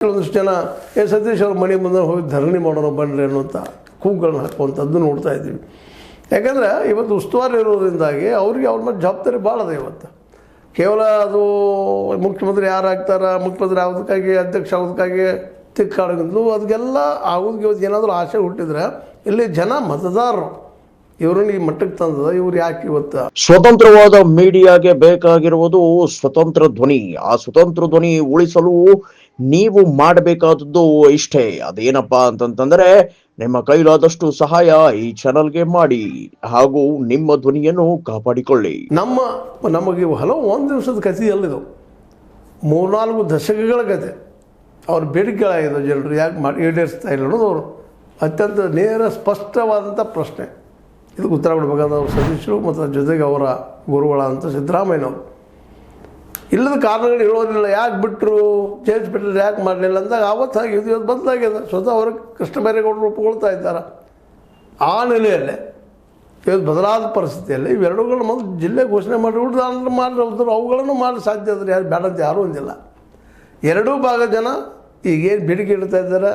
ಕೆಲವೊಂದಿಷ್ಟು ಜನ ಸತೀಶ್ ಅವ್ರ ಮನೆ ಮುಂದೆ ಹೋಗಿ ಧರಣಿ ಮಾಡೋಣ ಬನ್ನಿರಿ ಅನ್ನುವಂಥ ಕೂಗುಗಳನ್ನ ಹಾಕುವಂಥದ್ದು ನೋಡ್ತಾ ಇದ್ದೀವಿ. ಯಾಕಂದರೆ ಇವತ್ತು ಉಸ್ತುವಾರಿ ಇರೋದ್ರಿಂದಾಗಿ ಅವ್ರಿಗೆ ಅವ್ರ ಮೇಲೆ ಜವಾಬ್ದಾರಿ ಭಾಳ ಅದ. ಇವತ್ತು ಕೇವಲ ಅದು ಮುಖ್ಯಮಂತ್ರಿ ಯಾರಾಗ್ತಾರೆ, ಮುಖ್ಯಮಂತ್ರಿ ಆಗೋದಕ್ಕಾಗಿ ಅಧ್ಯಕ್ಷ ಆಗೋದಕ್ಕಾಗಿ ತಿಕ್ಕಾಡೋದು ಅದಕ್ಕೆಲ್ಲ ಆಗೋದಕ್ಕೆ ಇವತ್ತು ಏನಾದರೂ ಆಸೆ ಹುಟ್ಟಿದ್ರೆ ಇಲ್ಲಿ ಜನ ಮತದಾರರು ಇವ್ರನ್ನ ಈ ಮಟ್ಟಕ್ಕೆ ತಂದದ. ಇವ್ರು ಯಾಕೆ ಇವತ್ತು ಸ್ವತಂತ್ರವಾದ ಮೀಡಿಯಾಗೆ ಬೇಕಾಗಿರುವುದು ಸ್ವತಂತ್ರ ಧ್ವನಿ. ಆ ಸ್ವತಂತ್ರ ಧ್ವನಿ ಉಳಿಸಲು ನೀವು ಮಾಡಬೇಕಾದದ್ದು ಇಷ್ಟೇ. ಅದೇನಪ್ಪಾ ಅಂತಂತಂದ್ರೆ ನಿಮ್ಮ ಕೈಲಾದಷ್ಟು ಸಹಾಯ ಈ ಚಾನಲ್ಗೆ ಮಾಡಿ ಹಾಗೂ ನಿಮ್ಮ ಧ್ವನಿಯನ್ನು ಕಾಪಾಡಿಕೊಳ್ಳಿ. ನಮಗೆ ಹಲವು ಒಂದು ದಿವಸದ ಕಥೆ ಅಲ್ಲಿದು, 3-4 ದಶಕಗಳ ಕತೆ. ಅವ್ರ ಬೇಡಿಕೆಗಳಾಗಿದೆ ಜನರು ಯಾಕೆ ಮಾಡಿ ಈಡೇರಿಸ್ತಾ ಇಲ್ಲ ಅನ್ನೋದು ಅವರು ಅತ್ಯಂತ ನೇರ ಸ್ಪಷ್ಟವಾದಂಥ ಪ್ರಶ್ನೆ. ಇದಕ್ಕೆ ಉತ್ತರ ಕೊಡಬೇಕಾದವರು ಸತೀಶರು ಮತ್ತು ಜೊತೆಗೆ ಅವರ ಗುರುಗಳಾದಂಥ ಸಿದ್ದರಾಮಯ್ಯನವರು. ಇಲ್ಲದ ಕಾರಣಗಳು ಹೇಳೋದಿಲ್ಲ. ಯಾಕೆ ಬಿಟ್ಟರು, ಚೇಂಜ್ ಬಿಟ್ಟರು, ಯಾಕೆ ಮಾಡಲಿಲ್ಲ ಅಂದಾಗ ಆವತ್ತು ಹಾಗೆ ಇದು ಇವತ್ತು ಬದಲಾಗಿದೆ. ಸ್ವತಃ ಅವರು ಕೃಷ್ಣ ಬೈರೇಗೌಡರು ಒಪ್ಪಿಕೊಳ್ತಾ ಇದ್ದಾರೆ. ಆ ನೆಲೆಯಲ್ಲೇ ಇವತ್ತು ಬದಲಾದ ಪರಿಸ್ಥಿತಿಯಲ್ಲಿ ಇವೆರಡುಗಳನ್ನ ಮೊದಲು ಜಿಲ್ಲೆ ಘೋಷಣೆ ಮಾಡಿಬಿಟ್ಟು ಮಾಡಿದ್ರು ಅವುಗಳನ್ನು ಮಾಡಲು ಸಾಧ್ಯ ಆದರೆ ಯಾರು ಬೇಡ ಅಂತ ಯಾರೂ ಒಂದಿಲ್ಲ. ಎರಡೂ ಭಾಗ ಜನ ಈಗೇನು ಬೇಡಿಕೆ ಇಡ್ತಾ ಇದ್ದಾರೆ.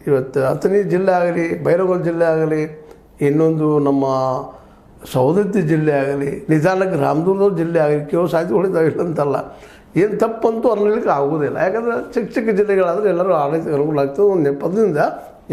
ಇವತ್ತು ಅಥಣಿ ಜಿಲ್ಲೆ ಆಗಲಿ, ಬೈರಗೋಲ್ ಜಿಲ್ಲೆ ಆಗಲಿ, ಇನ್ನೊಂದು ನಮ್ಮ ಸವದತ್ತಿ ಜಿಲ್ಲೆ ಆಗಲಿ, ನಿಧಾನಕ್ಕೆ ರಾಮದುರ್ಗ ಜಿಲ್ಲೆ ಆಗಲಿ, ಕೇವಲ ಸಾಹಿತ್ಯ ಉಳಿದಾಗಿಲ್ಲ ಅಂತಲ್ಲ, ಏನು ತಪ್ಪಂತೂ ಅನ್ನಲಿಕ್ಕೆ ಆಗೋದಿಲ್ಲ. ಯಾಕಂದರೆ ಚಿಕ್ಕ ಚಿಕ್ಕ ಜಿಲ್ಲೆಗಳಾದರೆ ಎಲ್ಲರೂ ಆಡಳಿತ ಅನುಕೂಲ ಆಗ್ತದೆ ಒಂದು ನೆಪದಿಂದ